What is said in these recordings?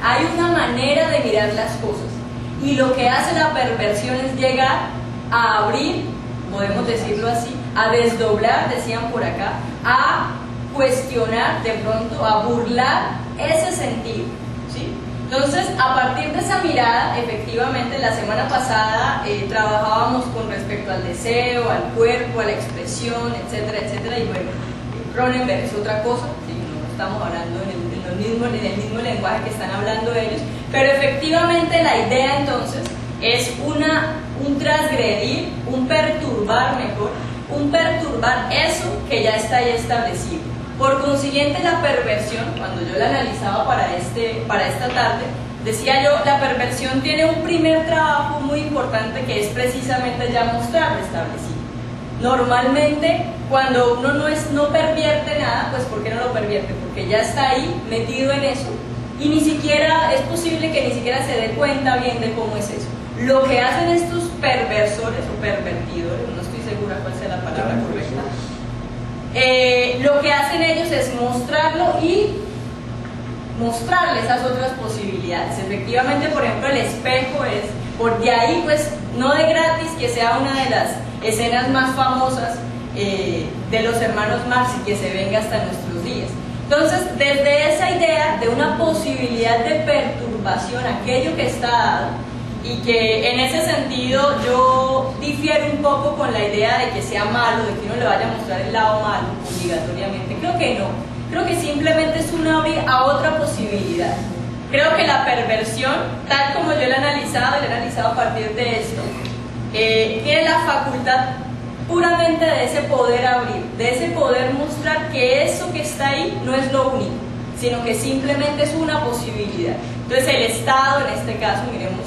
hay una manera de mirar las cosas. Y lo que hace la perversión es llegar a abrir, podemos decirlo así, a desdoblar, decían por acá, a cuestionar, de pronto, a burlar ese sentido, ¿sí? Entonces, a partir de esa mirada, efectivamente, la semana pasada trabajábamos con respecto al deseo, al cuerpo, a la expresión, etcétera, etcétera, y bueno, Cronenberg es otra cosa, ¿sí? No estamos hablando en el mismo lenguaje que están hablando ellos, pero efectivamente la idea entonces es un transgredir, un perturbar mejor, un perturbar eso que ya está ahí establecido. Por consiguiente, la perversión, cuando yo la analizaba para esta tarde, decía yo, la perversión tiene un primer trabajo muy importante que es precisamente ya mostrar lo establecido. Normalmente, cuando uno no pervierte nada, pues ¿por qué no lo pervierte? Porque ya está ahí, metido en eso, y ni siquiera, es posible que ni siquiera se dé cuenta bien de cómo es eso. Lo que hacen estos perversores o pervertidores, no estoy segura cuál sea la palabra correcta, lo que hacen ellos es mostrarlo y mostrarle esas otras posibilidades. Efectivamente, por ejemplo, el espejo es, por de ahí pues, no de gratis que sea una de las escenas más famosas de los hermanos Marx y que se venga hasta nuestros días. Entonces, desde esa idea de una posibilidad de perturbación, aquello que está dado, y que en ese sentido yo difiero un poco con la idea de que sea malo, de que uno le vaya a mostrar el lado malo obligatoriamente. Creo que no, creo que simplemente es un abrir a otra posibilidad. Creo que la perversión, tal como yo la he analizado a partir de esto, tiene la facultad puramente de ese poder abrir, de ese poder mostrar que eso que está ahí no es lo único, sino que simplemente es una posibilidad. Entonces el Estado, en este caso, miremos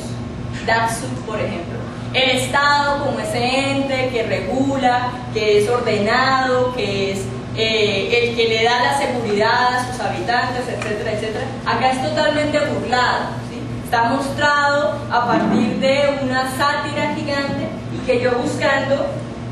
Datsuk, por ejemplo, el Estado como ese ente que regula, que es ordenado, que es el que le da la seguridad a sus habitantes, etcétera, etcétera, acá es totalmente burlado, ¿sí? Está mostrado a partir de una sátira gigante y que yo buscando,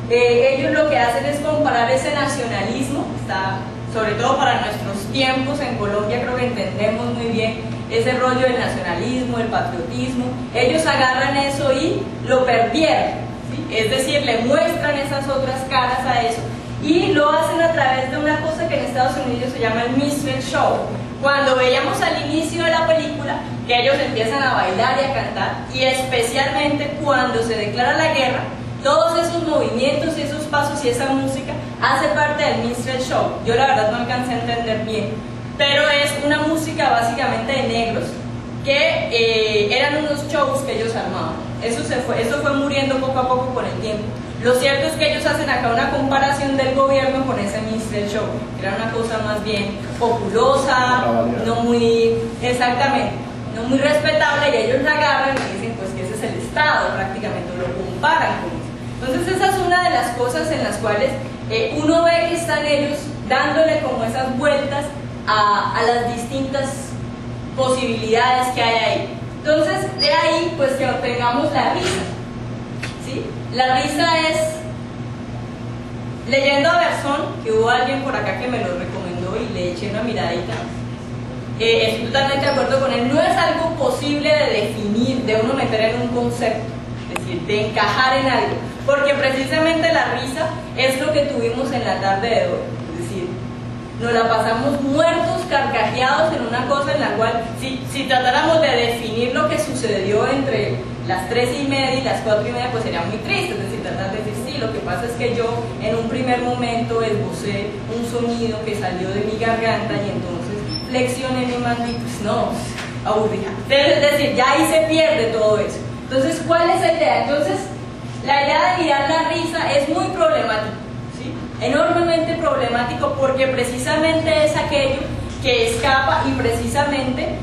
ellos lo que hacen es comparar ese nacionalismo, está, sobre todo para nuestros tiempos en Colombia, creo que entendemos muy bien ese rollo del nacionalismo, el patriotismo. Ellos agarran eso y lo pervierten, ¿sí? Es decir, le muestran esas otras caras a eso y lo hacen a través de una cosa que en Estados Unidos se llama el minstrel show. Cuando veíamos al inicio de la película que ellos empiezan a bailar y a cantar, y especialmente cuando se declara la guerra, todos esos movimientos, esos pasos y esa música hace parte del minstrel show. Yo la verdad no alcancé a entender bien, pero es una música básicamente de negros que eran unos shows que ellos armaban. Eso fue muriendo poco a poco con el tiempo. Lo cierto es que ellos hacen acá una comparación del gobierno con ese minstrel show, que era una cosa más bien populosa, no muy, exactamente, no muy respetable, y ellos la agarran y dicen pues que ese es el Estado, prácticamente lo comparan con eso. Entonces esa es una de las cosas en las cuales uno ve que están ellos dándole como esas vueltas a las distintas posibilidades que hay ahí. Entonces de ahí pues que obtengamos la risa, ¿sí? La risa es, leyendo a Berzón, que hubo alguien por acá que me lo recomendó y le eché una miradita, estoy totalmente de acuerdo con él, no es algo posible de definir, de uno meter en un concepto, es decir, de encajar en algo, porque precisamente la risa es lo que tuvimos en la tarde de hoy, es decir, nos la pasamos muertos, carcajeados en una cosa en la cual, si tratáramos de definir lo que sucedió entre las 3:30 y las 4:30, pues sería muy triste, es decir, tratar de decir, sí, lo que pasa es que yo en un primer momento esbocé un sonido que salió de mi garganta y entonces flexioné mi mandíbula, pues no, aburrida. Es decir, ya ahí se pierde todo eso. Entonces, ¿cuál es la idea? Entonces, la idea de mirar la risa es muy problemática, ¿sí? Enormemente problemático, porque precisamente es aquello que escapa y precisamente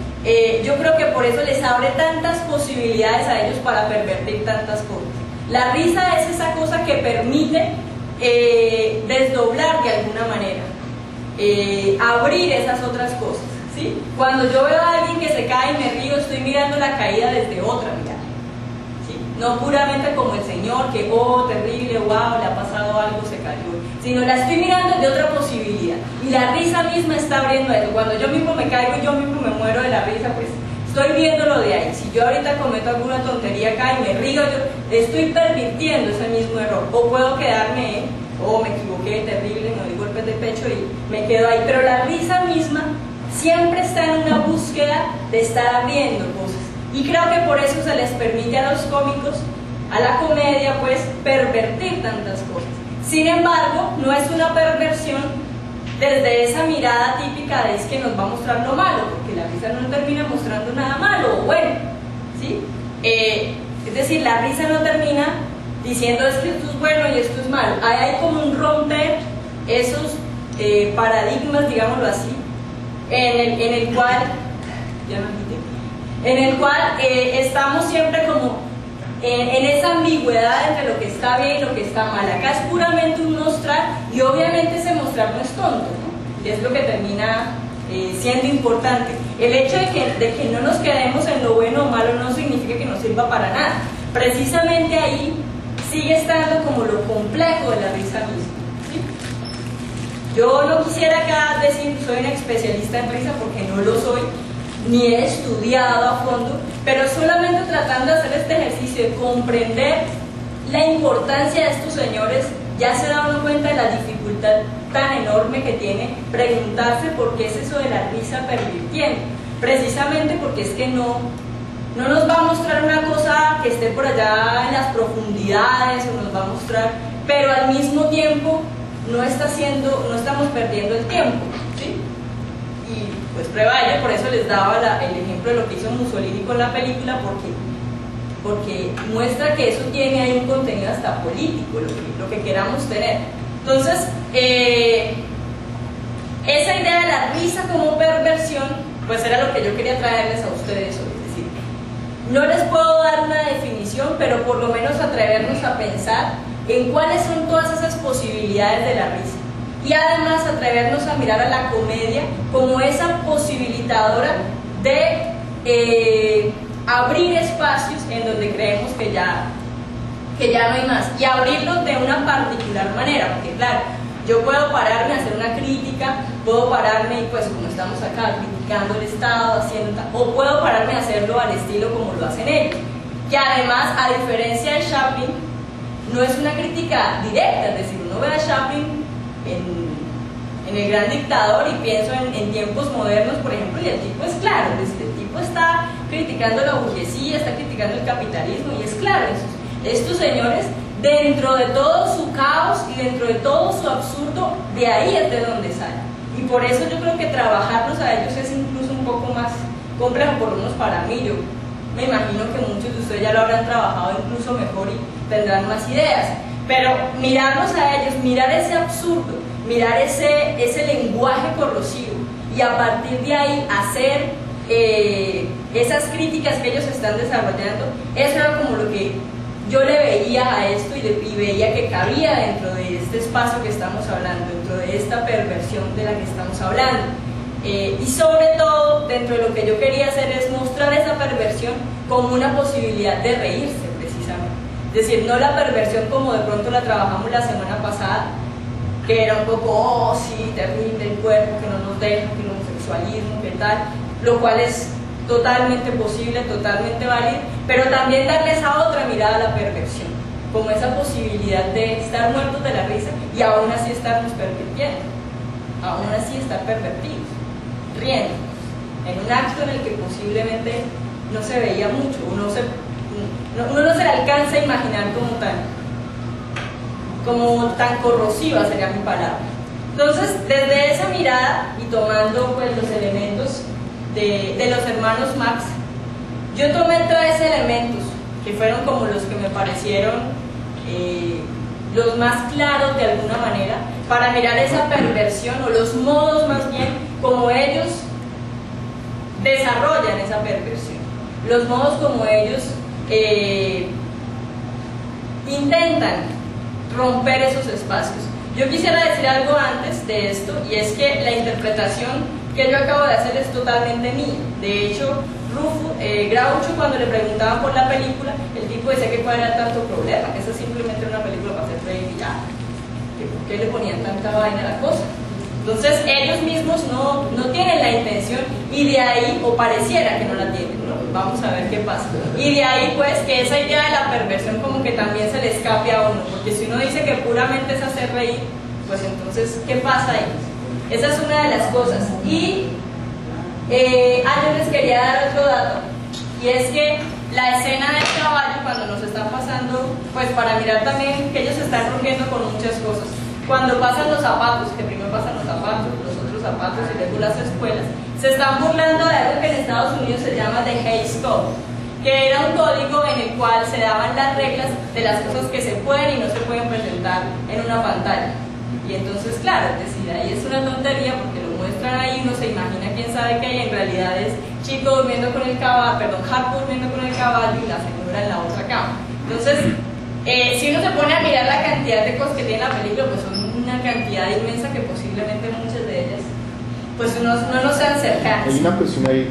yo creo que por eso les abre tantas posibilidades a ellos para pervertir tantas cosas. La risa es esa cosa que permite desdoblar de alguna manera, abrir esas otras cosas, ¿sí? Cuando yo veo a alguien que se cae y me río, estoy mirando la caída desde otra mirada, ¿sí? No puramente como el Señor, que oh, terrible, wow, le ha pasado algo, se cayó, sino la estoy mirando desde otra posibilidad. Y la risa misma está abriendo eso. Cuando yo mismo me caigo y yo mismo me muero de la risa, pues Estoy viéndolo de ahí. Si yo ahorita cometo alguna tontería acá y me río, yo estoy pervirtiendo ese mismo error. O puedo quedarme, me equivoqué, terrible, me doy golpes de pecho y me quedo ahí. Pero la risa misma siempre está en una búsqueda de estar abriendo cosas. Y creo que por eso se les permite a los cómicos, a la comedia, pues, pervertir tantas cosas. Sin embargo, no es una perversión desde esa mirada típica de es que nos va a mostrar lo malo, porque la risa no termina mostrando nada malo o bueno, ¿sí? Es decir, la risa no termina diciendo es que esto es bueno y esto es malo. Ahí hay como un romper esos paradigmas, digámoslo así, en el cual estamos siempre como en esa ambigüedad entre lo que está bien y lo que está mal. Acá es puramente un mostrar, y obviamente ese mostrar no es tonto, ¿no? Y es lo que termina siendo importante. El hecho de que no nos quedemos en lo bueno o malo no significa que no sirva para nada. Precisamente ahí sigue estando como lo complejo de la risa misma, ¿sí? Yo no quisiera acá decir que soy una especialista en risa, porque no lo soy, ni he estudiado a fondo, pero solamente tratando de hacer este ejercicio de comprender la importancia de estos señores, ya se da uno cuenta de la dificultad tan enorme que tiene preguntarse por qué es eso de la risa pervirtiendo. Precisamente porque es que no nos va a mostrar una cosa que esté por allá en las profundidades, o nos va a mostrar, pero al mismo tiempo no estamos perdiendo el tiempo, ¿sí? Y pues prueba de ello, por eso les daba el ejemplo de lo que hizo Mussolini con la película, porque muestra que eso tiene ahí un contenido hasta político, lo que queramos tener. Entonces, esa idea de la risa como perversión, pues era lo que yo quería traerles a ustedes hoy. Es decir, no les puedo dar una definición, pero por lo menos atrevernos a pensar en cuáles son todas esas posibilidades de la risa. Y además atrevernos a mirar a la comedia como esa posibilitadora de abrir espacios en donde creemos que ya no hay más, y abrirlos de una particular manera, porque claro, yo puedo pararme a hacer una crítica, puedo pararme, pues como estamos acá, criticando el Estado, o puedo pararme a hacerlo al estilo como lo hacen ellos, que además, a diferencia de Chaplin, no es una crítica directa, es decir, uno ve a Chaplin en El Gran Dictador y pienso en tiempos modernos, por ejemplo, y el tipo es claro, el tipo está criticando la burguesía, está criticando el capitalismo, y es claro, estos señores, dentro de todo su caos y dentro de todo su absurdo, de ahí es de donde salen. Y por eso yo creo que trabajarlos a ellos es incluso un poco más complejo, por lo menos para mí. Yo me imagino que muchos de ustedes ya lo habrán trabajado incluso mejor y tendrán más ideas, pero mirarlos a ellos, mirar ese absurdo, mirar ese lenguaje corrosivo, y a partir de ahí hacer esas críticas que ellos están desarrollando, eso era como lo que yo le veía a esto, y veía que cabía dentro de este espacio que estamos hablando, dentro de esta perversión de la que estamos hablando. Y sobre todo, dentro de lo que yo quería hacer es mostrar esa perversión como una posibilidad de reírse, precisamente. Es decir, no la perversión como de pronto la trabajamos la semana pasada, que era un poco, oh sí, terrible el cuerpo, que no nos deja, que el homosexualismo, que tal, lo cual es totalmente posible, totalmente válido, pero también darle esa otra mirada a la perversión, como esa posibilidad de estar muertos de la risa y aún así estarnos pervirtiendo, aún así estar pervertidos, riendo, en un acto en el que posiblemente no se veía mucho, uno no se le alcanza a imaginar como tan corrosiva sería mi palabra. Entonces, desde esa mirada y tomando pues los elementos de los hermanos Marx, yo tomé 3 elementos que fueron como los que me parecieron los más claros de alguna manera para mirar esa perversión, o los modos más bien como ellos desarrollan esa perversión, los modos como ellos intentan romper esos espacios. Yo quisiera decir algo antes de esto, y es que la interpretación que yo acabo de hacer es totalmente mía. De hecho, Groucho, cuando le preguntaban por la película, el tipo decía que cuál era tanto problema, que esa simplemente era una película para hacer reír y ya, que por qué le ponían tanta vaina a la cosa. Entonces ellos mismos no tienen la intención, y de ahí, o pareciera que no la tienen, vamos a ver qué pasa. Y de ahí pues que esa idea de la perversión como que también se le escape a uno, porque si uno dice que puramente es hacer reír, pues entonces, ¿qué pasa ahí? Esa es una de las cosas. Y yo les quería dar otro dato, y es que la escena del caballo, cuando nos está pasando, pues para mirar también que ellos se están rompiendo con muchas cosas. Cuando pasan los zapatos, que primero pasan los zapatos, los otros zapatos y luego las escuelas, se están burlando de algo que en Estados Unidos se llama The Hays Code, que era un código en el cual se daban las reglas de las cosas que se pueden y no se pueden presentar en una pantalla. Y entonces, claro, es decir, ahí es una tontería porque lo muestran ahí, uno se imagina quién sabe qué, y en realidad es Chico durmiendo con el caballo, perdón, Harpo durmiendo con el caballo y la señora en la otra cama. Entonces, si uno se pone a mirar la cantidad de cosas que tiene la película, pues son una cantidad inmensa que posiblemente muchas de ellas, pues no nos sean cercanas. Hay una cuestión ahí